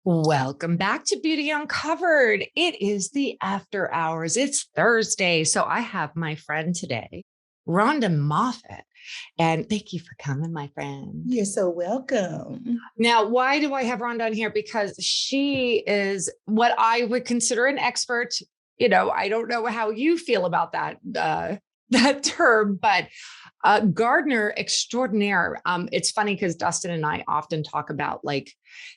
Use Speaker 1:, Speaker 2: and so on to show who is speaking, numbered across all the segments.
Speaker 1: Welcome back to Beauty Uncovered. It is the after hours. It's Thursday. So I have my friend today, Rhonda Moffit. And thank you for coming, my friend.
Speaker 2: You're so welcome.
Speaker 1: Now, why do I have Rhonda on here? Because she is what I would consider an expert. I don't know how you feel about that term, but gardener extraordinaire. It's funny because Dustin and I often talk about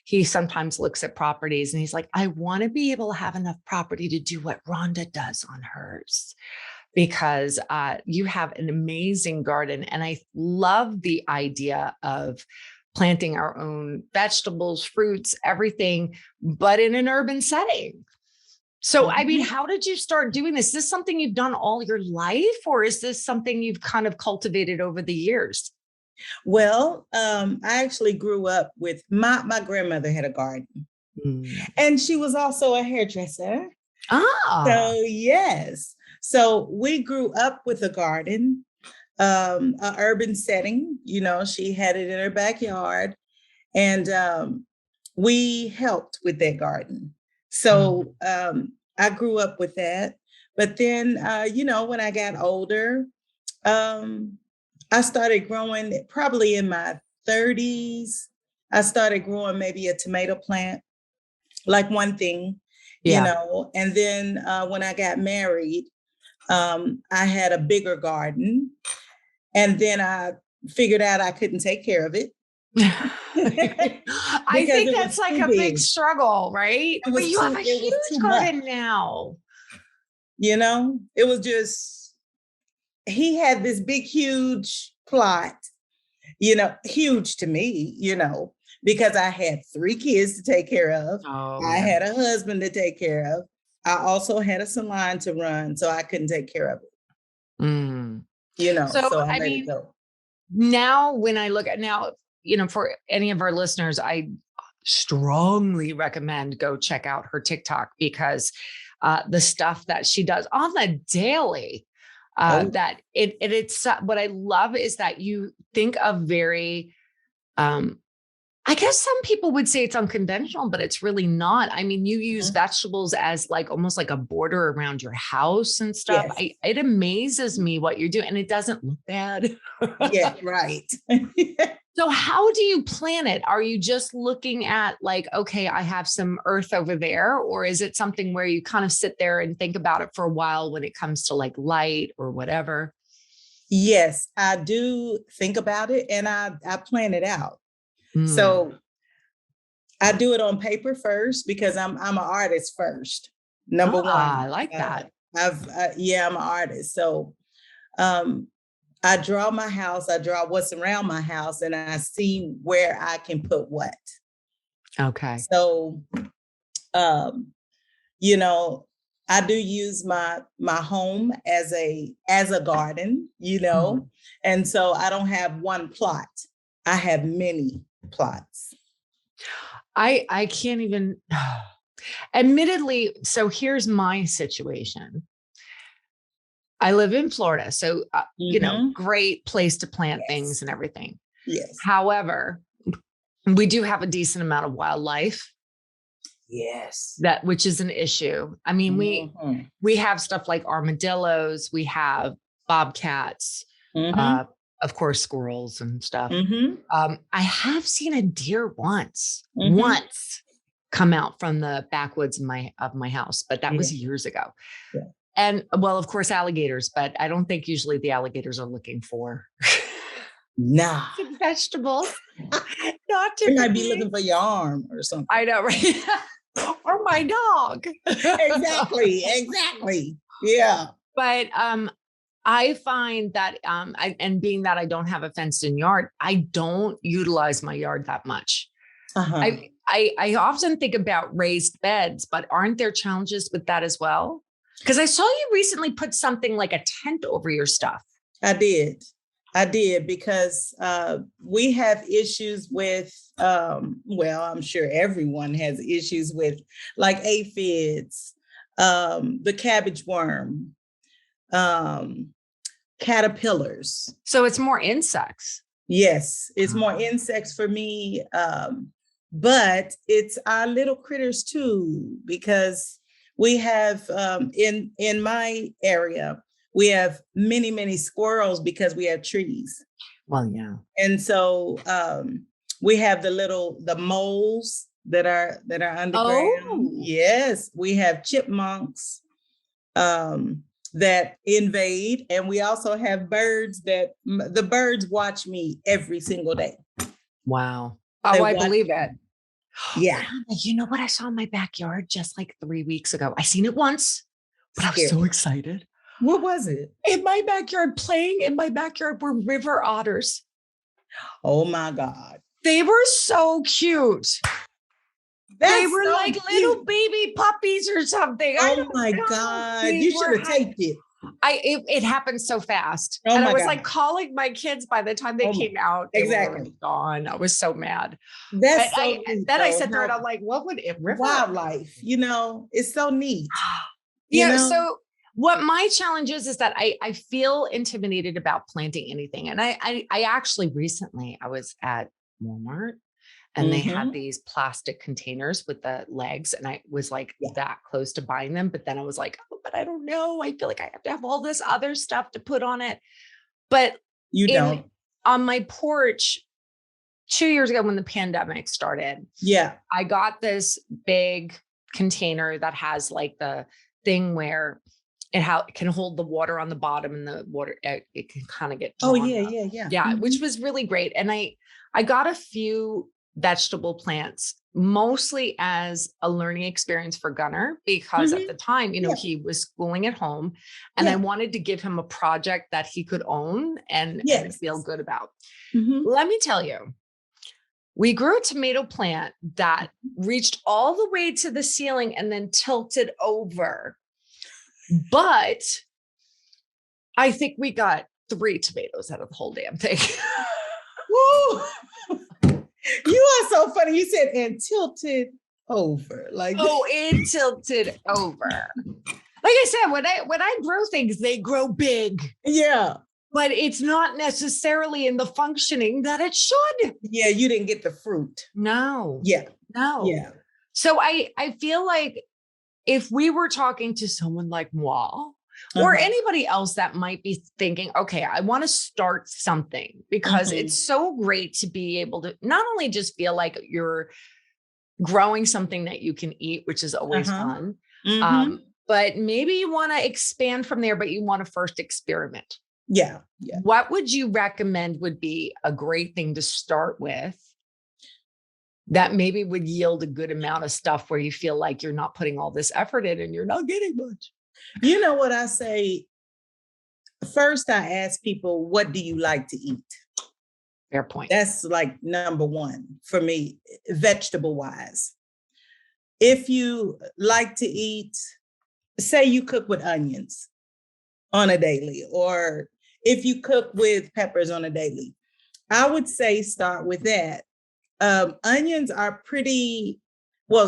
Speaker 1: he sometimes looks at properties and he's like, I want to be able to have enough property to do what Rhonda does on hers, because you have an amazing garden. And I love the idea of planting our own vegetables, fruits, everything, but in an urban setting. So, I mean, how did you start doing this? Is this something you've done all your life, or is this something you've kind of cultivated over the years?
Speaker 2: Well, I actually grew up with my grandmother had a garden, and she was also a hairdresser. So yes. So we grew up with a garden, an urban setting. She had it in her backyard, and we helped with that garden. So I grew up with that. But then, when I got older, I started growing probably in my 30s. I started growing maybe a tomato plant, like one thing, and then when I got married, I had a bigger garden, and then I figured out I couldn't take care of it.
Speaker 1: I think that's like a big struggle, right? But you have a huge garden now.
Speaker 2: It was just, he had this big, huge plot, huge to me, because I had 3 kids to take care of. I had a husband to take care of. I also had a salon to run, so I couldn't take care of it. So I let it go.
Speaker 1: Now, when I look at for any of our listeners, I strongly recommend go check out her TikTok, because the stuff that she does on the daily, it's what I love is that you think of very, I guess some people would say it's unconventional, but it's really not. I mean, you use vegetables as almost like a border around your house and stuff.
Speaker 2: Yes.
Speaker 1: It amazes me what you're doing, and it doesn't look bad.
Speaker 2: Yeah, right.
Speaker 1: So how do you plan it? Are you just looking at okay, I have some earth over there, or is it something where you kind of sit there and think about it for a while when it comes to light or whatever?
Speaker 2: Yes, I do think about it, and I plan it out. So I do it on paper first, because I'm an artist first. Number one.
Speaker 1: I like that.
Speaker 2: I'm an artist. So I draw my house, I draw what's around my house, and I see where I can put what.
Speaker 1: Okay.
Speaker 2: So, I do use my home as a garden, and so I don't have one plot. I have many plots.
Speaker 1: I can't even, admittedly. So here's my situation. I live in Florida, so, great place to plant things and everything.
Speaker 2: Yes.
Speaker 1: However, we do have a decent amount of wildlife.
Speaker 2: Yes.
Speaker 1: Which is an issue. I mean, we have stuff like armadillos, we have bobcats, of course, squirrels and stuff. I have seen a deer once come out from the backwoods of my house, but that was years ago.
Speaker 2: Yeah.
Speaker 1: And well, of course, alligators, but I don't think usually the alligators are looking for vegetables. Not
Speaker 2: they might be looking for your arm or something.
Speaker 1: I know, right? Or my dog.
Speaker 2: Exactly. Yeah.
Speaker 1: But I find that, and being that I don't have a fenced in yard, I don't utilize my yard that much. I often think about raised beds, but aren't there challenges with that as well? Because I saw you recently put something like a tent over your stuff.
Speaker 2: I did, because we have issues with, I'm sure everyone has issues with aphids, the cabbage worm, caterpillars.
Speaker 1: So it's more insects.
Speaker 2: Yes, it's more insects for me. but it's our little critters too, because we have in my area, we have many, many squirrels because we have trees.
Speaker 1: Well, yeah.
Speaker 2: And so we have the moles that are underground.
Speaker 1: Oh.
Speaker 2: Yes, we have chipmunks that invade, and we also have birds the birds watch me every single day.
Speaker 1: Wow. Oh, I believe it.
Speaker 2: Yeah.
Speaker 1: You know what I saw in my backyard just like 3 weeks ago? I seen it once, but I was so excited.
Speaker 2: What was it?
Speaker 1: In my backyard, playing in my backyard were river otters.
Speaker 2: Oh my God.
Speaker 1: They were so cute. They were so like cute. Little baby puppies or something.
Speaker 2: Oh my God. You should have taped it.
Speaker 1: It happened so fast. And I was like calling my kids by the time they came out.
Speaker 2: Exactly.
Speaker 1: Gone. I was so mad.
Speaker 2: That's
Speaker 1: I sat there and I'm like, what would it
Speaker 2: wildlife, it's so neat.
Speaker 1: So what my challenge is that I feel intimidated about planting anything. And I actually recently I was at Walmart and they had these plastic containers with the legs. And I was like that close to buying them. But then I was like, oh, but I don't know. I feel like I have to have all this other stuff to put on it. But
Speaker 2: you don't.
Speaker 1: On my porch 2 years ago when the pandemic started. Yeah. I got this big container that has like the thing where it can hold the water on the bottom and the water, it can kind of get drawn up. Yeah. Which was really great. And I got a few vegetable plants, mostly as a learning experience for Gunner, because at the time, he was schooling at home and I wanted to give him a project that he could own and feel good about. Let me tell you, we grew a tomato plant that reached all the way to the ceiling and then tilted over. But I think we got 3 tomatoes out of the whole damn thing.
Speaker 2: You are so funny. You said and tilted over.
Speaker 1: It tilted over. Like I said, when I grow things, they grow big. Yeah. But it's not necessarily in the functioning that it should.
Speaker 2: Yeah, you didn't get the fruit.
Speaker 1: No.
Speaker 2: Yeah.
Speaker 1: No. Yeah. So I feel like if we were talking to someone like moi or anybody else that might be thinking, okay, I want to start something, because it's so great to be able to not only just feel like you're growing something that you can eat, which is always fun, but maybe you want to expand from there, but you want to first experiment. Yeah. Yeah. What would you recommend would be a great thing to start with that maybe would yield a good amount of stuff where you feel like you're not putting all this effort in and you're not getting much?
Speaker 2: You know what I say? First, I ask people, what do you like to eat?
Speaker 1: Fair point.
Speaker 2: That's like number one for me, vegetable wise. If you like to eat, say you cook with onions on a daily, or if you cook with peppers on a daily, I would say start with that. Onions are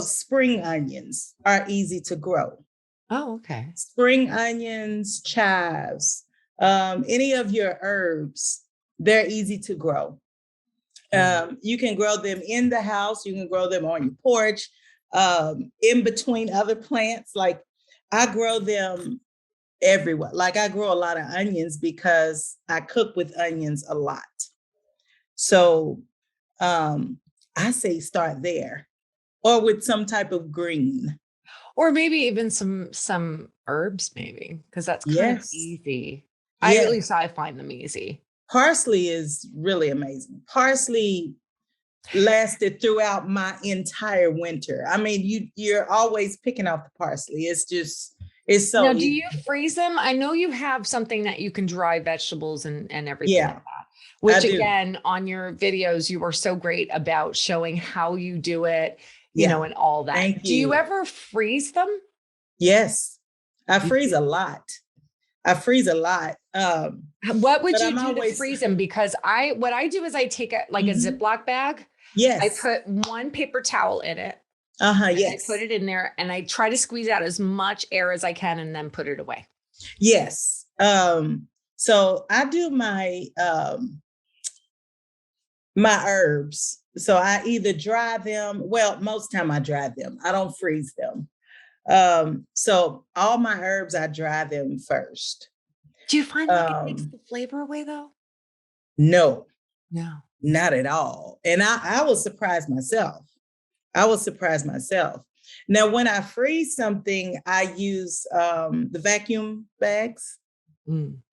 Speaker 2: spring onions are easy to grow.
Speaker 1: Oh, okay.
Speaker 2: Spring onions, chives, any of your herbs, they're easy to grow. You can grow them in the house. You can grow them on your porch, in between other plants. Like I grow them everywhere. Like I grow a lot of onions because I cook with onions a lot. So I say start there, or with some type of green.
Speaker 1: Or maybe even some herbs, maybe, because that's kind of easy. At least I find them easy.
Speaker 2: Parsley is really amazing. Parsley lasted throughout my entire winter. I mean, you're always picking out the parsley. It's so
Speaker 1: now, do you freeze them? I know you have something that you can dry vegetables and everything like that. Which again, on your videos, you were so great about showing how you do it, you know, and all that. Do you ever freeze them?
Speaker 2: Yes, I freeze a lot. What
Speaker 1: would you do to freeze them? Because what I do is I take a Ziploc bag.
Speaker 2: Yes.
Speaker 1: I put one paper towel in it.
Speaker 2: Yes.
Speaker 1: I put it in there and I try to squeeze out as much air as I can and then put it away.
Speaker 2: Yes. So I do my my herbs I either dry them. Well, most time I dry them. I don't freeze them. So all my herbs, I dry them first.
Speaker 1: Do you find like it takes the flavor away though?
Speaker 2: No,
Speaker 1: No,
Speaker 2: not at all. And I was surprised myself. Now, when I freeze something, I use the vacuum bags.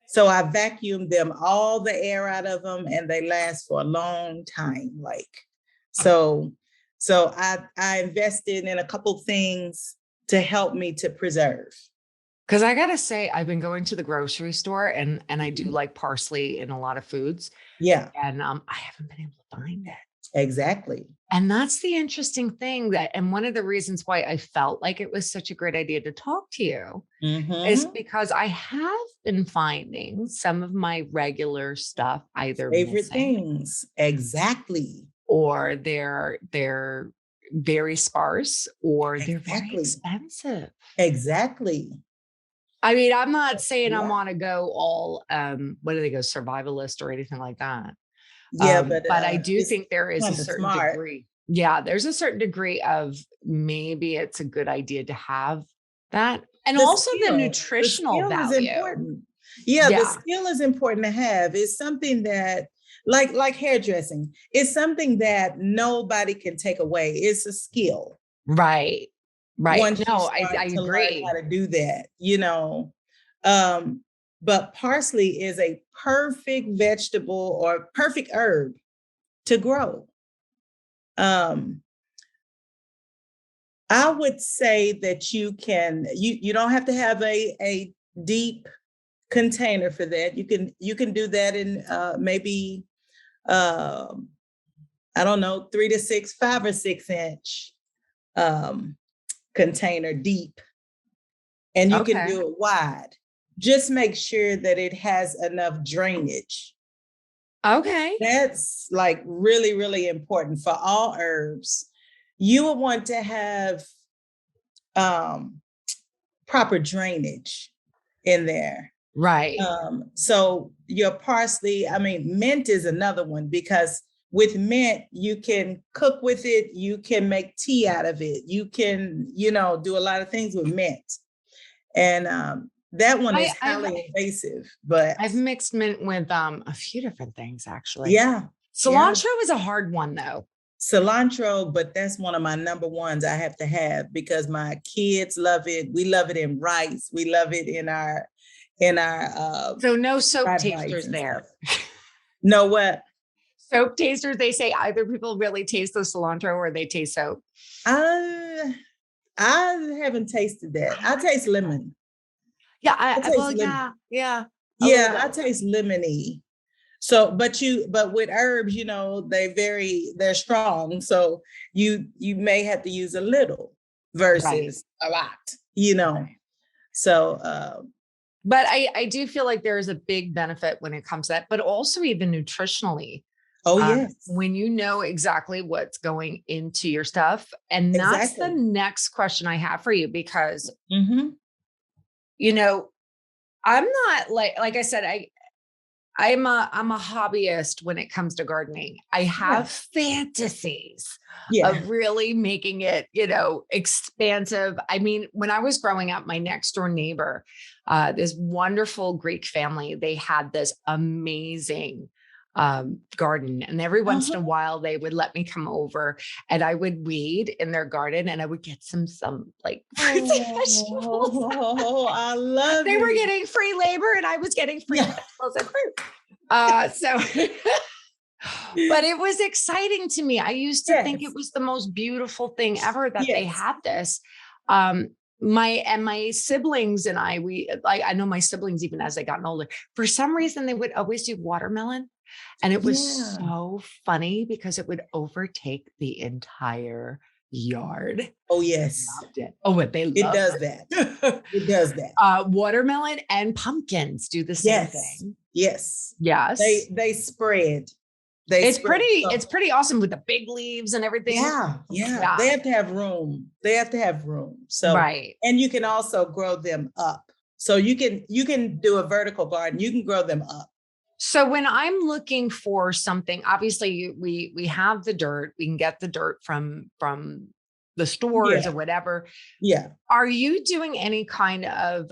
Speaker 2: So I vacuum them, all the air out of them, and they last for a long time. So I invested in a couple things to help me to preserve.
Speaker 1: Because I gotta say, I've been going to the grocery store and I do like parsley in a lot of foods.
Speaker 2: Yeah.
Speaker 1: And I haven't been able to find it.
Speaker 2: Exactly.
Speaker 1: And that's the interesting thing and one of the reasons why I felt like it was such a great idea to talk to you is because I have been finding some of my regular stuff either
Speaker 2: favorite things. Exactly.
Speaker 1: Or they're very sparse or they're very expensive.
Speaker 2: Exactly.
Speaker 1: I mean, I'm not saying I want to go all, what do they go, survivalist or anything like that.
Speaker 2: Yeah,
Speaker 1: but I do think there is a certain degree. Yeah, there's a certain degree of maybe it's a good idea to have that. And also the nutritional value.
Speaker 2: Is important. Yeah, the skill is important to have. It's something that, like hairdressing, it's something that nobody can take away. It's a skill.
Speaker 1: Right.
Speaker 2: Once I agree. Learn how to do that, but parsley is a perfect vegetable or perfect herb to grow. I would say that you don't have to have a deep container for that. You can do that in maybe I don't know, 3 to 6, 5 or 6 inch container deep, and you can do it wide. Just make sure that it has enough drainage.
Speaker 1: Okay.
Speaker 2: That's like really, really important for all herbs. You will want to have proper drainage in there.
Speaker 1: Right.
Speaker 2: So your parsley, mint is another one, because with mint, you can cook with it. You can make tea out of it. You can, do a lot of things with mint. And that one is highly invasive, but
Speaker 1: I've mixed mint with a few different things, actually.
Speaker 2: Yeah.
Speaker 1: Cilantro is a hard one, though.
Speaker 2: Cilantro, but that's one of my number ones I have to have because my kids love it. We love it in rice. We love it in our
Speaker 1: so no soap tasters there.
Speaker 2: No what?
Speaker 1: Soap tasters, they say either people really taste the cilantro or they taste soap.
Speaker 2: I haven't tasted that. I taste lemon.
Speaker 1: Yeah, yeah.
Speaker 2: Yeah, I taste lemony. So, but with herbs, they're strong. So you may have to use a little versus a lot, So,
Speaker 1: but I do feel like there is a big benefit when it comes to that, but also even nutritionally.
Speaker 2: Oh, yes.
Speaker 1: When you know exactly what's going into your stuff. And that's the next question I have for you, because, I'm not like I said, I'm a hobbyist when it comes to gardening. I have fantasies of really making it, expansive. I mean, when I was growing up, my next door neighbor, this wonderful Greek family, they had this amazing garden, and every once in a while they would let me come over and I would weed in their garden and I would get some like fruits and vegetables.
Speaker 2: Oh, I love
Speaker 1: They were getting free labor and I was getting free vegetables and fruit. But it was exciting to me. I used to think it was the most beautiful thing ever that they had this. My siblings and I know my siblings, even as they gotten older, for some reason they would always do watermelon. And it was so funny because it would overtake the entire yard.
Speaker 2: Oh, yes.
Speaker 1: Loved it. Oh, but they loved
Speaker 2: it. Does that. It does that.
Speaker 1: Watermelon and pumpkins do the same thing.
Speaker 2: Yes.
Speaker 1: Yes.
Speaker 2: They spread.
Speaker 1: It's pretty awesome with the big leaves and everything.
Speaker 2: Yeah. They have to have room. So and you can also grow them up. So you can do a vertical garden. You can grow them up.
Speaker 1: So when I'm looking for something, obviously we have the dirt. We can get the dirt from the stores or whatever.
Speaker 2: Yeah.
Speaker 1: Are you doing any kind of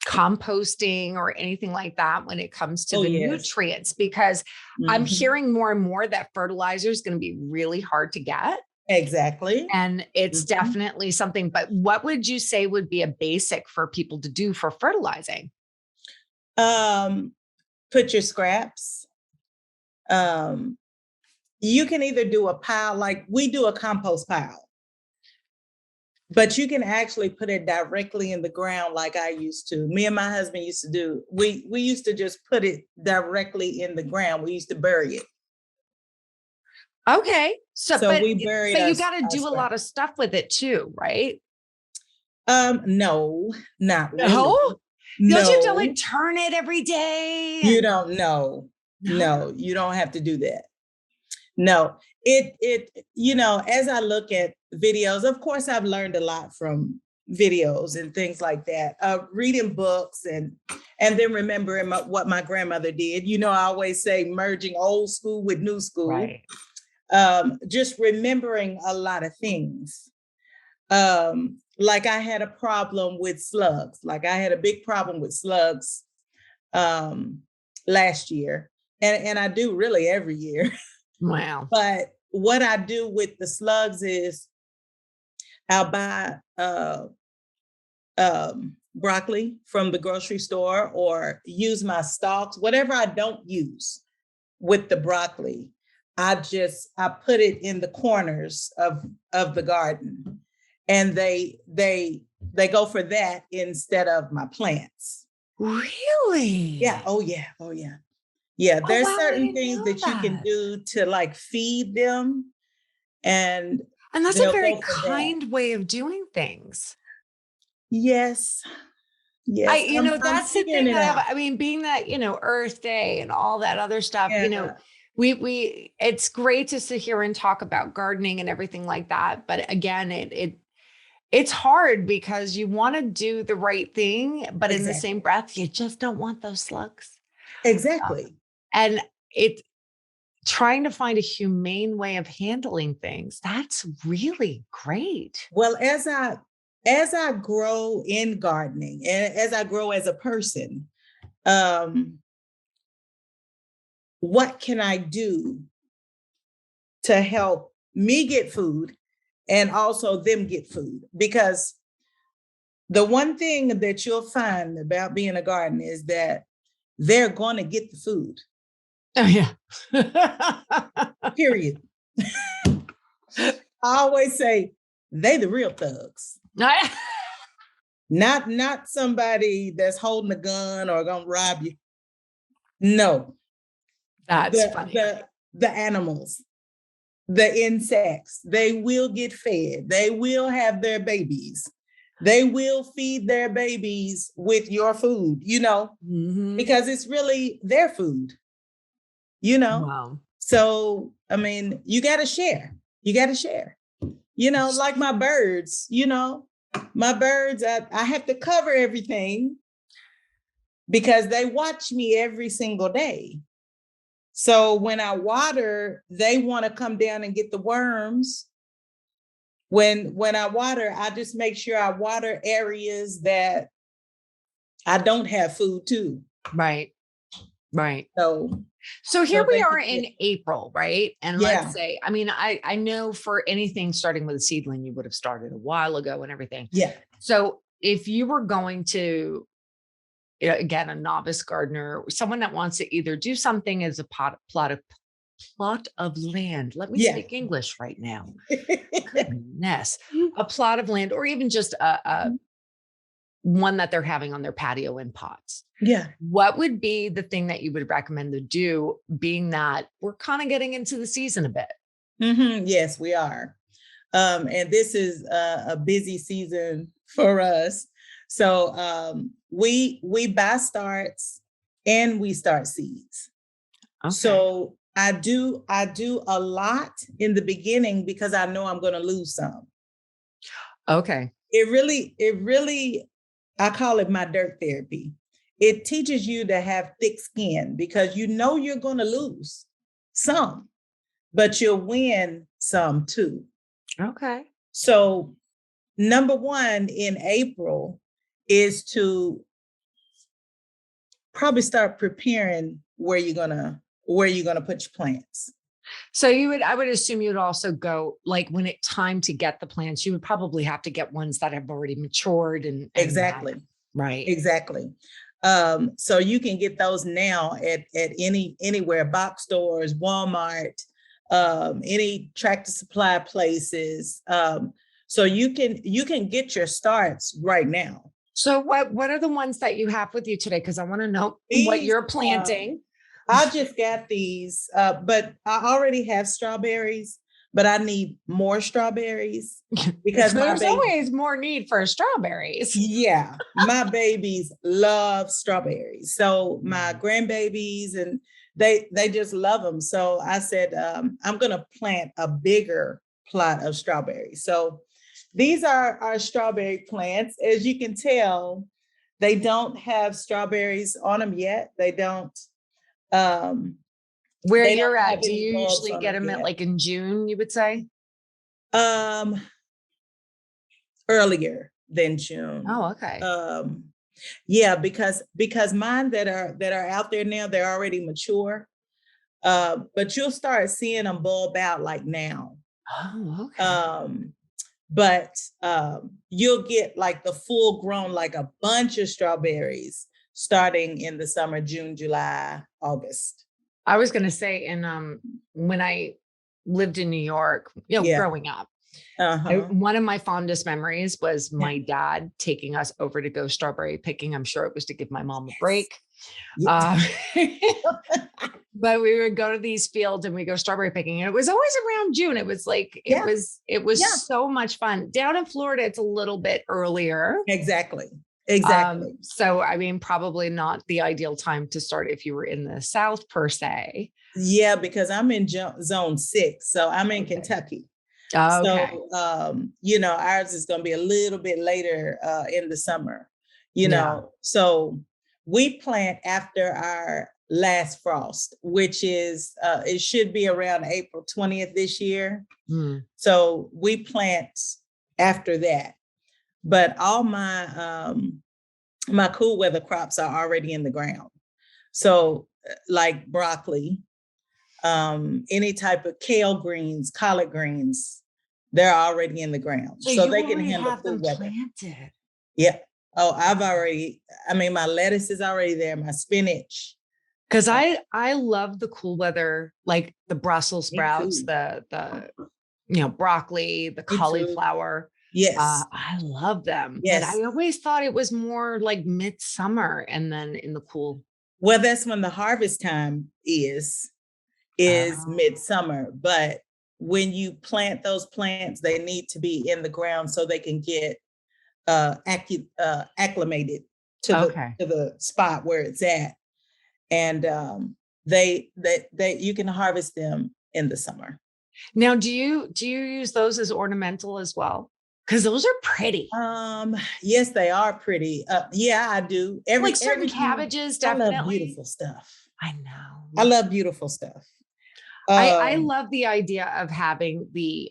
Speaker 1: composting or anything like that when it comes to the nutrients? Because I'm hearing more and more that fertilizer is going to be really hard to get.
Speaker 2: Exactly.
Speaker 1: And it's definitely something, but what would you say would be a basic for people to do for fertilizing?
Speaker 2: Put your scraps. You can either do a pile, like we do a compost pile, but you can actually put it directly in the ground like I used to. Me and my husband used to do. We used to just put it directly in the ground. We used to bury it.
Speaker 1: Okay. So
Speaker 2: we buried
Speaker 1: but you got to do a lot of stuff with it too, right?
Speaker 2: No, not really.
Speaker 1: No? Don't you have to like turn it every day?
Speaker 2: You don't know. No, you don't have to do that. No, it, as I look at videos, of course, I've learned a lot from videos and things like that, reading books and then remembering what my grandmother did. I always say merging old school with new school.
Speaker 1: Right.
Speaker 2: Just remembering a lot of things. Like I had a problem with slugs. Like I had a big problem with slugs last year. And I do really every year.
Speaker 1: Wow.
Speaker 2: But what I do with the slugs is I'll buy broccoli from the grocery store or use my stalks, whatever I don't use with the broccoli. I put it in the corners of the garden, and they go for that instead of my plants.
Speaker 1: Really?
Speaker 2: Yeah. Oh yeah. Oh yeah. Yeah. There's certain things that you can do to like feed them, and
Speaker 1: that's a very kind way of doing things.
Speaker 2: Yes. Yes.
Speaker 1: That's the thing that being that, Earth Day and all that other stuff, we it's great to sit here and talk about gardening and everything like that. But again, it's hard because you want to do the right thing, but in the same breath, you just don't want those slugs.
Speaker 2: Exactly.
Speaker 1: And it's trying to find a humane way of handling things. That's really great.
Speaker 2: Well, as I grow in gardening and as I grow as a person, what can I do to help me get food and also them get food? Because the one thing that you'll find about being a gardener is that they're going to get the food.
Speaker 1: Oh, yeah.
Speaker 2: Period. I always say they the real thugs. Not somebody that's holding a gun or gonna rob you. No.
Speaker 1: That's funny.
Speaker 2: The animals, the insects, they will get fed. They will have their babies. They will feed their babies with your food, because it's really their food,
Speaker 1: Wow.
Speaker 2: So, you got to share. You got to share, like my birds, my birds, I have to cover everything because they watch me every single day. So when I water, they want to come down and get the worms. When I water, I just make sure I water areas that I don't have food too.
Speaker 1: Right. Right.
Speaker 2: So
Speaker 1: here we are in April, right? And let's say, I know for anything starting with a seedling, you would have started a while ago and everything.
Speaker 2: Yeah.
Speaker 1: So if you were going to, again, a novice gardener, someone that wants to either do something as a plot of land. Let me speak English right now. Goodness. A plot of land, or even just a one that they're having on their patio in pots.
Speaker 2: Yeah.
Speaker 1: What would be the thing that you would recommend to do, being that we're kind of getting into the season a bit?
Speaker 2: Mm-hmm. Yes, we are. And this is a busy season for us. So we buy starts and we start seeds. Okay. So I do a lot in the beginning because I know I'm going to lose some. Okay. It really, I call it my dirt therapy. it teaches you to have thick skin because you know you're going to lose some, but you'll win some too.
Speaker 1: Okay.
Speaker 2: So number one in April is to probably start preparing where you're gonna put your plants.
Speaker 1: So I would assume you'd also go, like, when it's time to get the plants, you would probably have to get ones that have already matured and
Speaker 2: exactly.
Speaker 1: Right.
Speaker 2: Exactly. So you can get those now at anywhere, box stores, Walmart, any Tractor Supply places. So you can get your starts right now.
Speaker 1: So what are the ones that you have with you today? Because I want to know what you're planting.
Speaker 2: I just got these, but I already have strawberries, but I need more strawberries because
Speaker 1: there's always more need for strawberries.
Speaker 2: Yeah, my babies love strawberries. So my grandbabies, and they just love them. So I said, I'm going to plant a bigger plot of strawberries. So these are our strawberry plants. As you can tell, they don't have strawberries on them yet. They don't.
Speaker 1: Where you're at, do you usually get them at like in June, you would say?
Speaker 2: Earlier than June.
Speaker 1: Oh, okay.
Speaker 2: Yeah, because mine that are out there now, they're already mature. But you'll start seeing them bulb out like now.
Speaker 1: Oh, okay.
Speaker 2: But you'll get like the full grown, like a bunch of strawberries starting in the summer, June, July, August.
Speaker 1: I was going to say, when I lived in New York, growing up, one of my fondest memories was my dad taking us over to go strawberry picking. I'm sure it was to give my mom a break. Yes. But we would go to these fields and we go strawberry picking. And it was always around June. It was like, it was so much fun. Down in Florida, it's a little bit earlier.
Speaker 2: Exactly.
Speaker 1: So, I mean, probably not the ideal time to start if you were in the South per se.
Speaker 2: Yeah, because I'm in zone 6. So I'm in Kentucky.
Speaker 1: Okay.
Speaker 2: So, ours is going to be a little bit later in the summer, know. So we plant after our last frost, which is, it should be around April 20th this year. So we plant after that. But all my my cool weather crops are already in the ground. So like broccoli, any type of kale greens, collard greens, they're already in the ground. So they can handle cool weather.
Speaker 1: Planted.
Speaker 2: Yeah. Oh, my lettuce is already there, my spinach.
Speaker 1: Because I love the cool weather, like the Brussels sprouts, the broccoli, the cauliflower.
Speaker 2: Yes.
Speaker 1: I love them.
Speaker 2: Yes.
Speaker 1: But I always thought it was more like midsummer and then in the cool.
Speaker 2: Well, that's when the harvest time is midsummer. But when you plant those plants, they need to be in the ground so they can get acclimated to the spot where it's at. And they you can harvest them in the summer.
Speaker 1: Now, do you use those as ornamental as well? Because those are pretty.
Speaker 2: Yes, they are pretty. Yeah, I do.
Speaker 1: Certain cabbages, definitely.
Speaker 2: I love beautiful stuff.
Speaker 1: I know.
Speaker 2: I love beautiful stuff.
Speaker 1: I love the idea of having the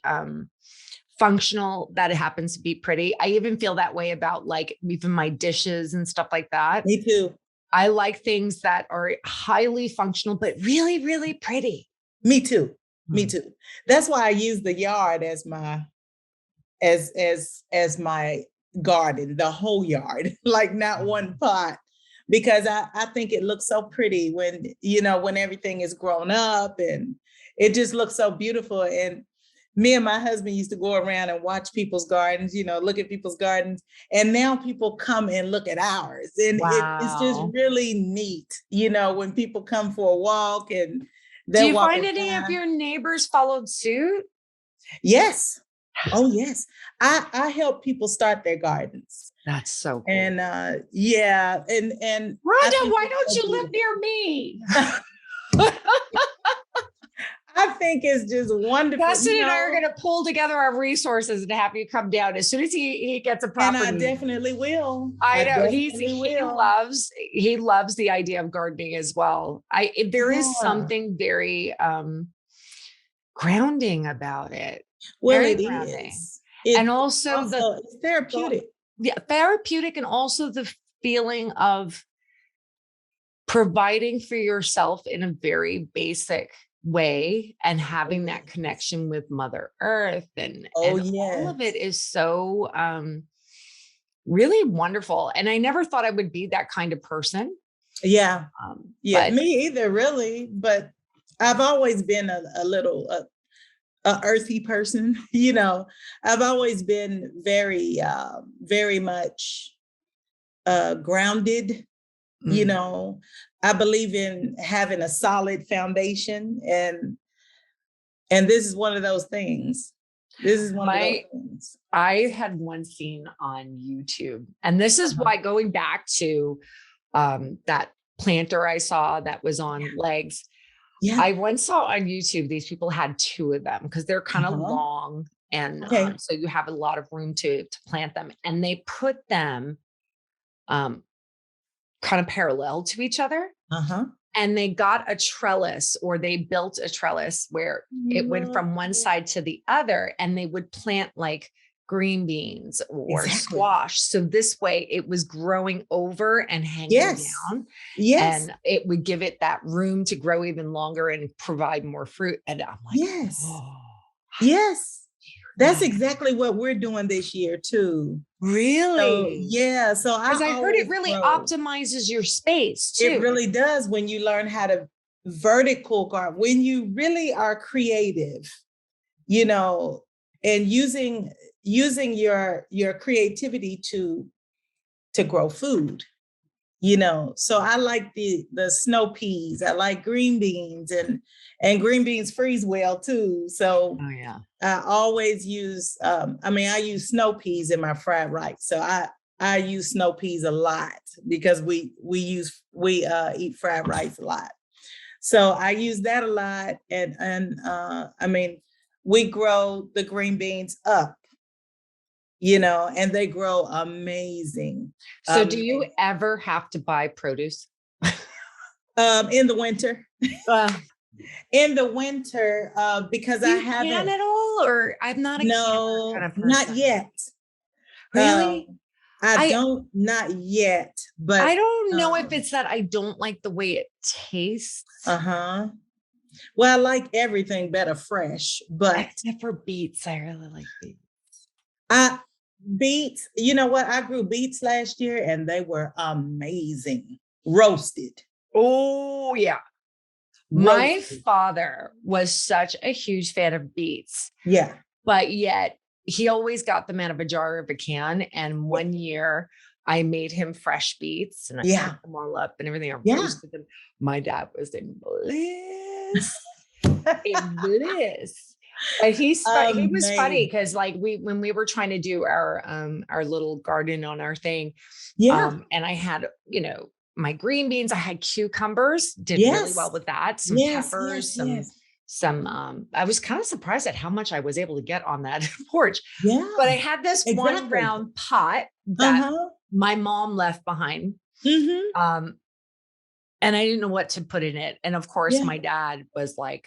Speaker 1: functional that it happens to be pretty. I even feel that way about like even my dishes and stuff like that.
Speaker 2: Me too.
Speaker 1: I like things that are highly functional, but really, really pretty.
Speaker 2: Me too. Me too. That's why I use the yard as my as my garden, the whole yard, like not one pot, because I think it looks so pretty when, when everything is grown up and it just looks so beautiful. And me and my husband used to go around and watch people's gardens, look at people's gardens. And now people come and look at ours. And it's just really neat, when people come for a walk and
Speaker 1: do you find any of your neighbors followed suit?
Speaker 2: Yes. Oh, yes. I help people start their gardens.
Speaker 1: That's so cool.
Speaker 2: And yeah. And
Speaker 1: Rhonda, why don't you live near me?
Speaker 2: I think it's just wonderful.
Speaker 1: Dustin and I are going to pull together our resources and have you come down as soon as he gets a property.
Speaker 2: And I definitely will.
Speaker 1: I know he loves the idea of gardening as well. There is something very grounding about it.
Speaker 2: Well,
Speaker 1: very
Speaker 2: it
Speaker 1: grounding.
Speaker 2: is.
Speaker 1: And also
Speaker 2: it's therapeutic.
Speaker 1: Therapeutic, and also the feeling of providing for yourself in a very basic way and having that connection with Mother Earth and all of it is so really wonderful. And I never thought I would be that kind of person.
Speaker 2: Yeah. Me either, really. But I've always been a little earthy person. I've always been very, very much grounded. I believe in having a solid foundation, and this is one of those things. I had one scene on YouTube, and this is why, going back to that planter I saw that was on legs. Yeah. I once saw on YouTube, these people had 2 of them because they're kind of long, and so you have a lot of room to plant them, and they put them kind of parallel to each other. And they got a trellis, or they built a trellis where it went from one side to the other, and they would plant like green beans or squash. So this way it was growing over and hanging down. Yes. And it would give it that room to grow even longer and provide more fruit. And I'm like, yes. That's exactly what we're doing this year too. Really? So
Speaker 1: because I heard it really optimizes your space too.
Speaker 2: It really does when you learn how to vertical garden, when you really are creative, and using your creativity to grow food. So I like the snow peas. I like green beans, and green beans freeze well too. So I always use, I use snow peas in my fried rice. So I use snow peas a lot because we eat fried rice a lot. So I use that a lot. And we grow the green beans up, and they grow amazing.
Speaker 1: So do you ever have to buy produce?
Speaker 2: In the winter. In the winter, because I haven't.
Speaker 1: Can at all, or I'm not a canner kind of person.
Speaker 2: Not yet.
Speaker 1: Really?
Speaker 2: I don't, not yet. But
Speaker 1: I don't know if it's that I don't like the way it tastes.
Speaker 2: Well, I like everything better fresh, but
Speaker 1: except for beets. I really like beets.
Speaker 2: Beets, you know what? I grew beets last year, and they were amazing. Roasted.
Speaker 1: Oh, yeah. My father was such a huge fan of beets.
Speaker 2: Yeah.
Speaker 1: But yet he always got them out of a jar of a can. And one year I made him fresh beets, and I cut them all up and everything. I roasted them. My dad was in bliss. In bliss. But he was funny because when we were trying to do our little garden on our thing, and I had, my green beans, I had cucumbers, did really well with that. Some peppers, some, I was kind of surprised at how much I was able to get on that porch. Yeah. But I had this one round pot that my mom left behind. And I didn't know what to put in it. And of course, my dad was like,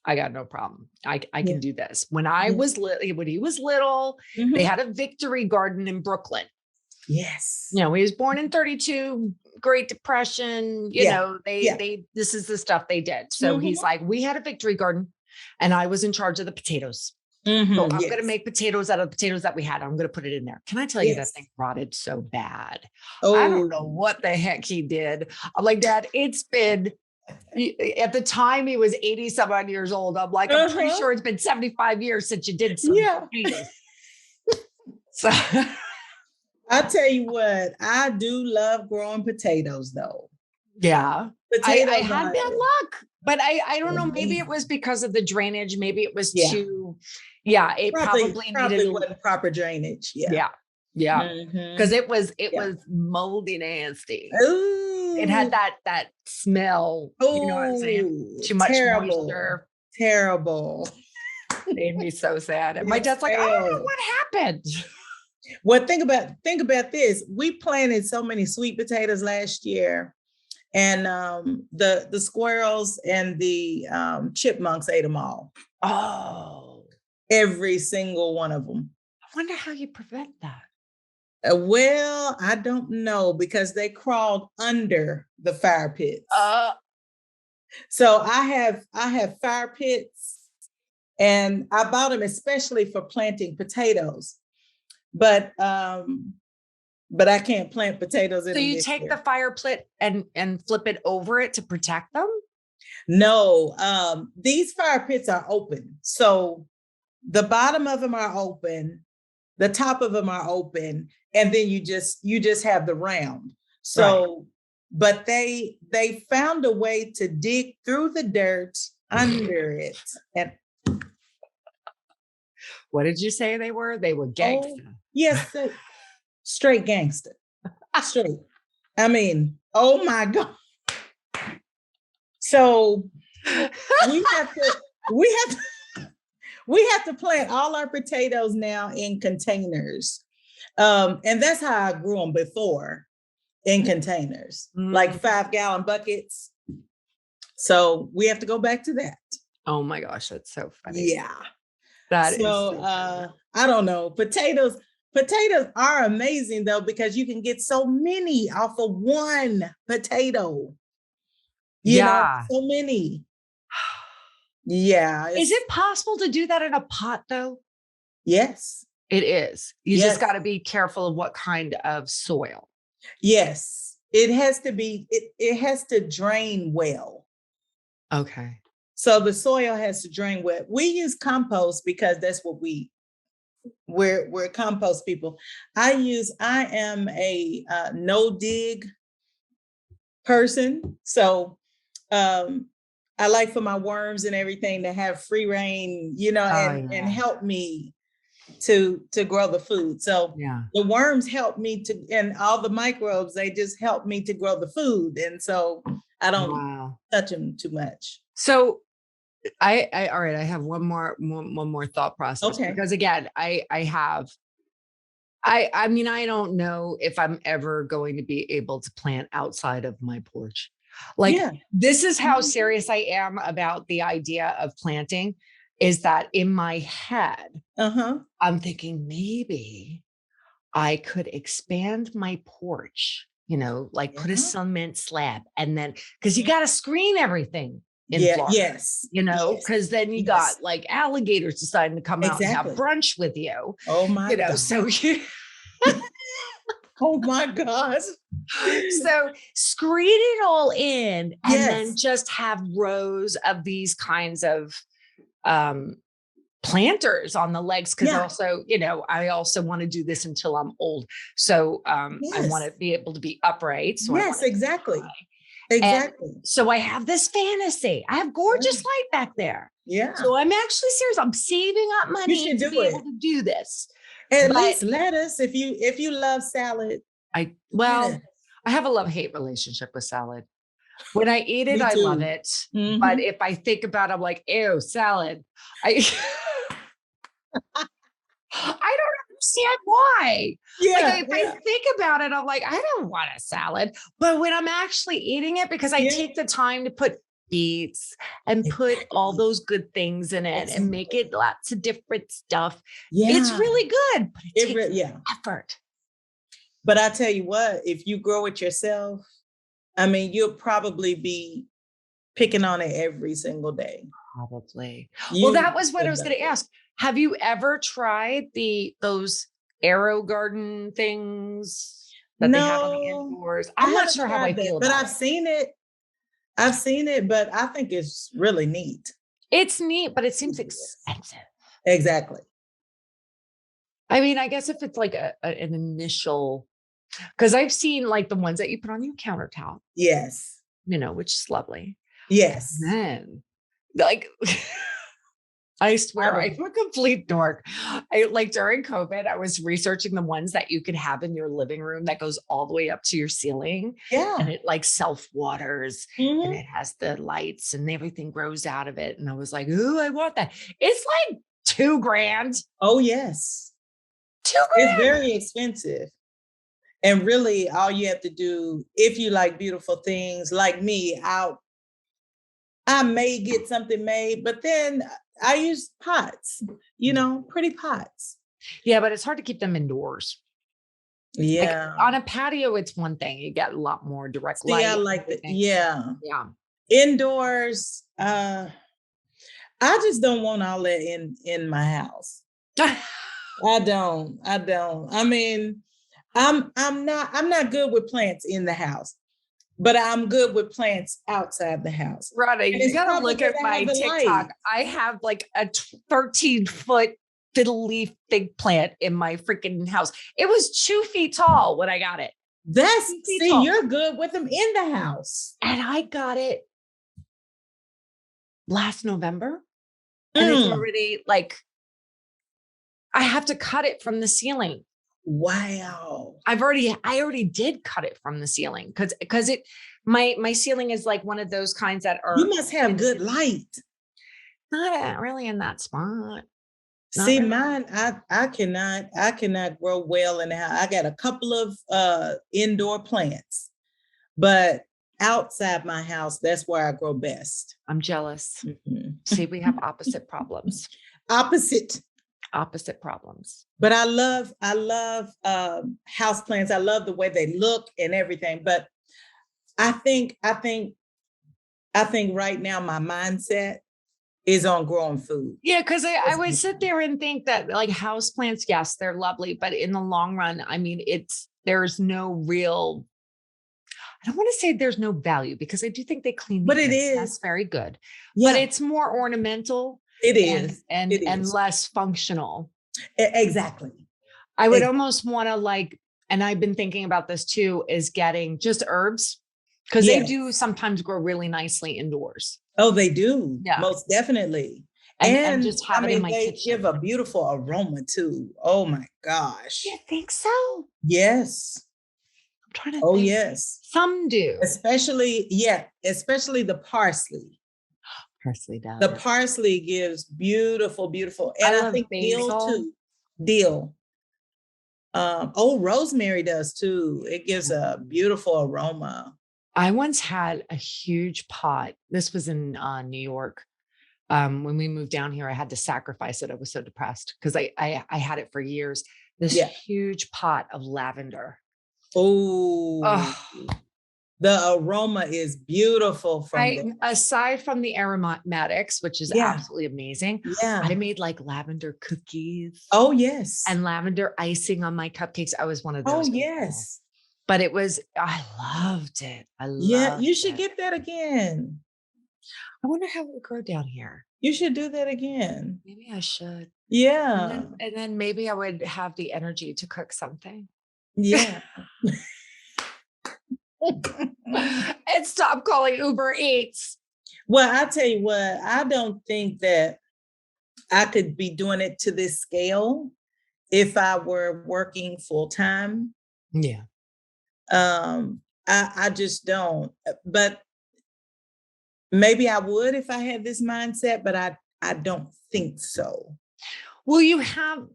Speaker 1: I got no problem. I can do this. When he was little, they had a victory garden in Brooklyn.
Speaker 2: Yes.
Speaker 1: He was born in 32, Great Depression, this is the stuff they did. So he's like, we had a victory garden, and I was in charge of the potatoes. So I'm going to make potatoes out of the potatoes that we had. I'm going to put it in there. Can I tell you that thing rotted so bad? I don't know what the heck he did. I'm like, Dad, it's been, at the time he was 80 some odd years old. I'm like, I'm pretty sure it's been 75 years since you did some potatoes. So
Speaker 2: I'll tell you what, I do love growing potatoes though.
Speaker 1: Yeah. I had bad luck, but I don't know. Maybe it was because of the drainage. Maybe it was too, it probably
Speaker 2: wasn't proper drainage. Yeah.
Speaker 1: Because it was moldy nasty. Ooh. It had that smell. You know what I'm saying? Too much moisture.
Speaker 2: Terrible.
Speaker 1: Made me so sad. And my dad's like, oh, what happened?
Speaker 2: Well, think about this. We planted so many sweet potatoes last year, and the squirrels and the chipmunks ate them all.
Speaker 1: Oh,
Speaker 2: every single one of them.
Speaker 1: I wonder how you prevent that.
Speaker 2: Well, I don't know, because they crawled under the fire pits. So I have fire pits, and I bought them especially for planting potatoes. But I can't plant potatoes in.
Speaker 1: So you take the fire pit and flip it over it to protect them?
Speaker 2: No, these fire pits are open. So the bottom of them are open, the top of them are open, and then you just have the round. So, right. But they found a way to dig through the dirt under it. And
Speaker 1: what did you say they were? They were gangster.
Speaker 2: Oh, yes, straight gangster. Straight. I mean, oh my God. So we have to plant all our potatoes now in containers. And that's how I grew them before, in containers, like 5-gallon buckets. So we have to go back to that.
Speaker 1: Oh my gosh, that's so funny.
Speaker 2: Yeah.
Speaker 1: That is so
Speaker 2: I don't know. Potatoes are amazing though, because you can get so many off of one potato. You know, so many. Yeah.
Speaker 1: Is it possible to do that in a pot though?
Speaker 2: Yes.
Speaker 1: It is. You just got to be careful of what kind of soil.
Speaker 2: Yes. It has to be, it has to drain well.
Speaker 1: Okay.
Speaker 2: So the soil has to drain well. We use compost because that's what we're compost people. I am a no dig person. So I like for my worms and everything to have free reign, you know, and help me to grow the food. So the worms help me to, and all the microbes, they just help me to grow the food. And so I don't touch them too much.
Speaker 1: So all right, I have one more thought process.
Speaker 2: Okay.
Speaker 1: Because again, I mean, I don't know if I'm ever going to be able to plant outside of my porch. Like, this is how serious I am about the idea of planting, is that in my head, I'm thinking maybe I could expand my porch, you know, like put a cement slab, and then, because you got to screen everything in Florida, you know, because then you got like alligators deciding to come out and have brunch with you.
Speaker 2: Oh my God.
Speaker 1: So
Speaker 2: oh my gosh.
Speaker 1: So screen it all in, and then just have rows of these kinds of planters on the legs. Cause also, you know, I also want to do this until I'm old. So I want to be able to be upright. So
Speaker 2: exactly.
Speaker 1: And so I have this fantasy. I have gorgeous light back there.
Speaker 2: Yeah.
Speaker 1: So I'm actually serious. I'm saving up money to be able to do this.
Speaker 2: At least lettuce, if you love salad.
Speaker 1: I have a love-hate relationship with salad. When I eat it, I love it. But if I think about it, I'm like, ew, salad. I don't understand why. Like, if I think about it, I'm like, I don't want a salad. But when I'm actually eating it, because I take the time to put beets and put all those good things in it and make it lots of different stuff, it's really good. But it takes effort.
Speaker 2: But I tell you what, if you grow it yourself, I mean, you'll probably be picking on it every single day.
Speaker 1: Probably. Well, that was what I was going to ask. Have you ever tried those arrow garden things that they have on the indoors? I'm not sure how I feel about it.
Speaker 2: But I've seen it, but I think it's really neat.
Speaker 1: It's neat, but it seems expensive.
Speaker 2: Exactly.
Speaker 1: I mean, I guess if it's like an initial, because I've seen like the ones that you put on your countertop.
Speaker 2: Yes.
Speaker 1: You know, which is lovely.
Speaker 2: Yes.
Speaker 1: And then like, I swear, I'm a complete dork. Like during COVID, I was researching the ones that you could have in your living room that goes all the way up to your ceiling.
Speaker 2: Yeah.
Speaker 1: And it like self-waters and it has the lights and everything grows out of it. And I was like, ooh, I want that. It's like $2,000.
Speaker 2: Oh, yes.
Speaker 1: $2,000.
Speaker 2: It's very expensive. And really all you have to do, if you like beautiful things like me, I may get something made, but then I use pots, pretty pots.
Speaker 1: Yeah, but it's hard to keep them indoors.
Speaker 2: Yeah.
Speaker 1: Like on a patio, it's one thing. You get a lot more direct light.
Speaker 2: I like that. Yeah.
Speaker 1: Yeah.
Speaker 2: Indoors, I just don't want all that in my house. I don't. I mean, I'm not good with plants in the house, but I'm good with plants outside the house.
Speaker 1: Rhonda, you got to look at my TikTok. I have like a 13-foot fiddle leaf fig plant in my freaking house. It was 2 feet tall when I got it.
Speaker 2: You're good with them in the house.
Speaker 1: And I got it last November. And it's already like, I have to cut it from the ceiling.
Speaker 2: Wow.
Speaker 1: I already did cut it from the ceiling because my ceiling is like one of those kinds that are.
Speaker 2: You must have good light.
Speaker 1: Not really in that spot.
Speaker 2: See, mine, I cannot grow well in the house. I got a couple of indoor plants, but outside my house, that's where I grow best.
Speaker 1: I'm jealous. See, we have opposite problems. Opposite problems.
Speaker 2: But I love house plants. I love the way they look and everything. But I think right now my mindset is on growing food.
Speaker 1: Yeah, because I would sit there and think that like house plants, yes, they're lovely, but in the long run, I mean, there's no real. I don't want to say there's no value because I do think they clean.
Speaker 2: But it is.
Speaker 1: That's very good.
Speaker 2: Yeah.
Speaker 1: But it's more ornamental.
Speaker 2: It is.
Speaker 1: And less functional.
Speaker 2: Exactly.
Speaker 1: I would almost want to and I've been thinking about this too, is getting just herbs because they do sometimes grow really nicely indoors.
Speaker 2: Oh, they do. Yeah. Most definitely.
Speaker 1: And just have it in my
Speaker 2: they
Speaker 1: kitchen.
Speaker 2: Give a beautiful aroma too. Oh my gosh.
Speaker 1: You think so?
Speaker 2: Yes.
Speaker 1: I'm trying to
Speaker 2: think. Yes.
Speaker 1: Some do.
Speaker 2: Especially the parsley.
Speaker 1: Parsley does.
Speaker 2: The parsley gives beautiful. And I think basil. Dill too. Dill. Rosemary does too. It gives a beautiful aroma.
Speaker 1: I once had a huge pot. This was in New York. When we moved down here, I had to sacrifice it. I was so depressed because I had it for years. This huge pot of lavender.
Speaker 2: Oh. The aroma is beautiful.
Speaker 1: Aside from the aromatics, which is absolutely amazing.
Speaker 2: Yeah.
Speaker 1: I made like lavender cookies.
Speaker 2: Oh, yes.
Speaker 1: And lavender icing on my cupcakes. I was one of those.
Speaker 2: Oh, yes.
Speaker 1: But I loved it.
Speaker 2: You should get that again.
Speaker 1: I wonder how it would grow down here.
Speaker 2: You should do that again.
Speaker 1: Maybe I should.
Speaker 2: Yeah.
Speaker 1: And then maybe I would have the energy to cook something.
Speaker 2: Yeah.
Speaker 1: And stop calling Uber Eats.
Speaker 2: Well, I tell you what, I don't think that I could be doing it to this scale if I were working full time.
Speaker 1: Yeah.
Speaker 2: I just don't. But maybe I would if I had this mindset, but I don't think so.
Speaker 1: Well, you have.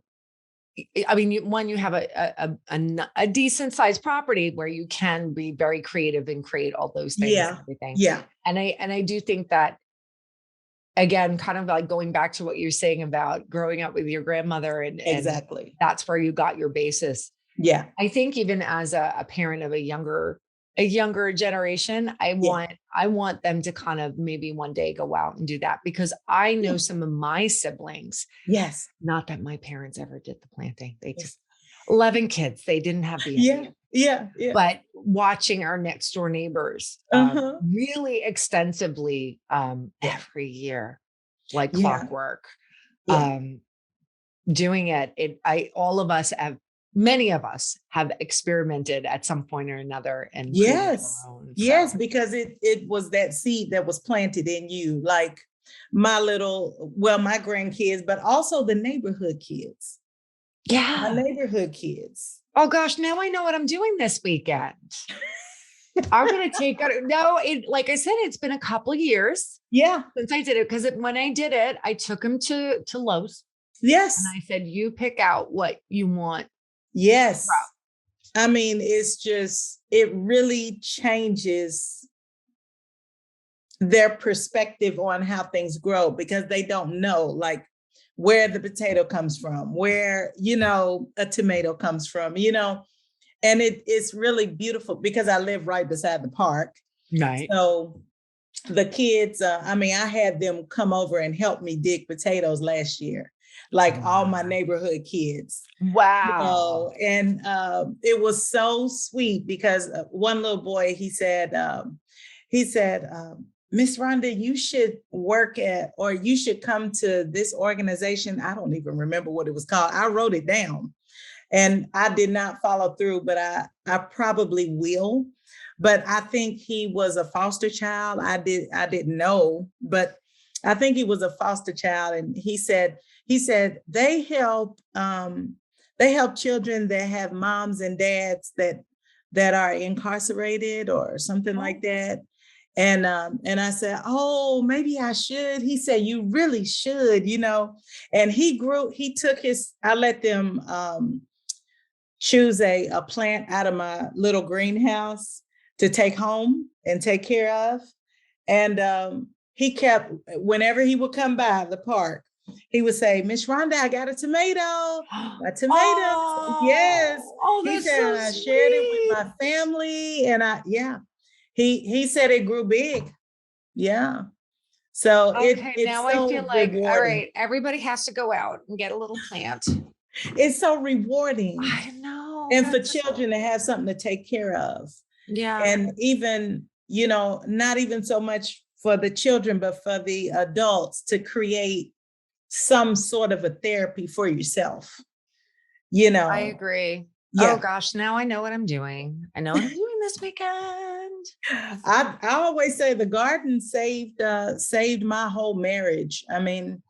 Speaker 1: I mean, you have a decent sized property where you can be very creative and create all those things. And everything.
Speaker 2: Yeah.
Speaker 1: And I do think that, again, kind of like going back to what you're saying about growing up with your grandmother and that's where you got your basis.
Speaker 2: Yeah.
Speaker 1: I think even as a parent of a younger generation, I want them to kind of maybe one day go out and do that because I know some of my siblings.
Speaker 2: Yes.
Speaker 1: Not that my parents ever did the planting. They just 11 kids. They didn't have the idea.
Speaker 2: Yeah.
Speaker 1: But watching our next door neighbors really extensively every year, like clockwork, doing it. Many of us have experimented at some point or another. And
Speaker 2: yes, because it was that seed that was planted in you. Like my grandkids, but also the neighborhood kids.
Speaker 1: Yeah.
Speaker 2: My neighborhood kids.
Speaker 1: Oh gosh, now I know what I'm doing this weekend. I'm going to take like I said, it's been a couple of years.
Speaker 2: Yeah.
Speaker 1: Since I did it, because when I did it, I took him to Lowe's.
Speaker 2: Yes.
Speaker 1: And I said, you pick out what you want.
Speaker 2: Yes. I mean, it really changes their perspective on how things grow, because they don't know like where the potato comes from, where, a tomato comes from, and it's really beautiful because I live right beside the park.
Speaker 1: Right.
Speaker 2: So the kids, I had them come over and help me dig potatoes last year, like all my neighborhood kids.
Speaker 1: Wow.
Speaker 2: And it was so sweet because one little boy, he said, Miss Rhonda, you should you should come to this organization. I don't even remember what it was called. I wrote it down and I did not follow through, but I probably will. But I think he was a foster child. I didn't know, but I think he was a foster child. And he said they help children that have moms and dads that are incarcerated or something like that. And I said, oh, maybe I should. He said, you really should, and I let them choose a plant out of my little greenhouse to take home and take care of. And he kept, whenever he would come by the park, he would say, Miss Rhonda, I got a tomato. My tomato.
Speaker 1: Oh,
Speaker 2: yes.
Speaker 1: Oh,
Speaker 2: he
Speaker 1: that's
Speaker 2: said,
Speaker 1: so
Speaker 2: I
Speaker 1: sweet.
Speaker 2: shared it with my family. And he said it grew big. Yeah. So it's
Speaker 1: now
Speaker 2: so
Speaker 1: I feel like,
Speaker 2: rewarding.
Speaker 1: all right, everybody has to go out and get a little plant.
Speaker 2: It's so rewarding.
Speaker 1: I know.
Speaker 2: And for children to have something to take care of.
Speaker 1: Yeah.
Speaker 2: And even, not even so much for the children, but for the adults to create some sort of a therapy for yourself.
Speaker 1: I agree. Yeah. Oh gosh, now I know what I'm doing. I know what I'm doing this weekend.
Speaker 2: I always say the garden saved my whole marriage. I mean,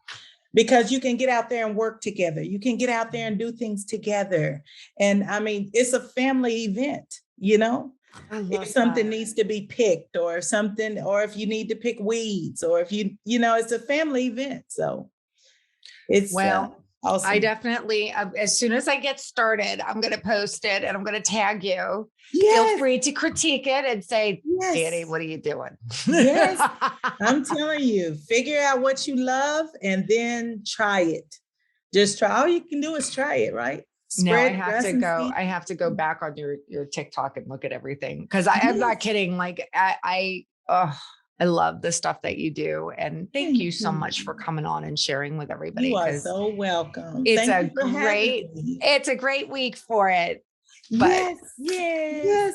Speaker 2: because you can get out there and work together. You can get out there and do things together. And I mean, it's a family event, if something needs to be picked or if you need to pick weeds or if it's a family event. So it's awesome.
Speaker 1: I definitely, as soon as I get started, I'm going to post it and I'm going to tag you.
Speaker 2: Yes.
Speaker 1: Feel free to critique it and say, Danny, what are you doing?
Speaker 2: Yes. I'm telling you, figure out what you love and then try it. Just try. All you can do is try it, right?
Speaker 1: Now I have to go back on your TikTok and look at everything. Because I'm not kidding. Like I love the stuff that you do. And thank you so much for coming on and sharing with everybody.
Speaker 2: You are so welcome.
Speaker 1: It's a great week for it. But
Speaker 2: yes.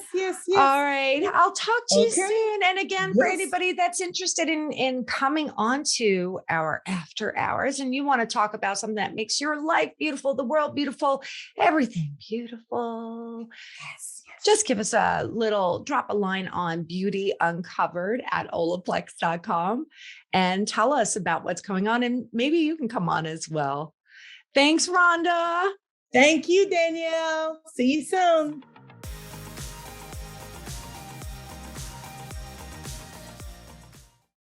Speaker 1: All right. I'll talk to you soon. And again, for anybody that's interested in coming on to our after hours and you want to talk about something that makes your life beautiful, the world beautiful, everything beautiful. Just give us drop a line on Beauty Uncovered at Olaplex.com and tell us about what's going on. And maybe you can come on as well. Thanks, Rhonda.
Speaker 2: Thank you, Danielle. See you soon.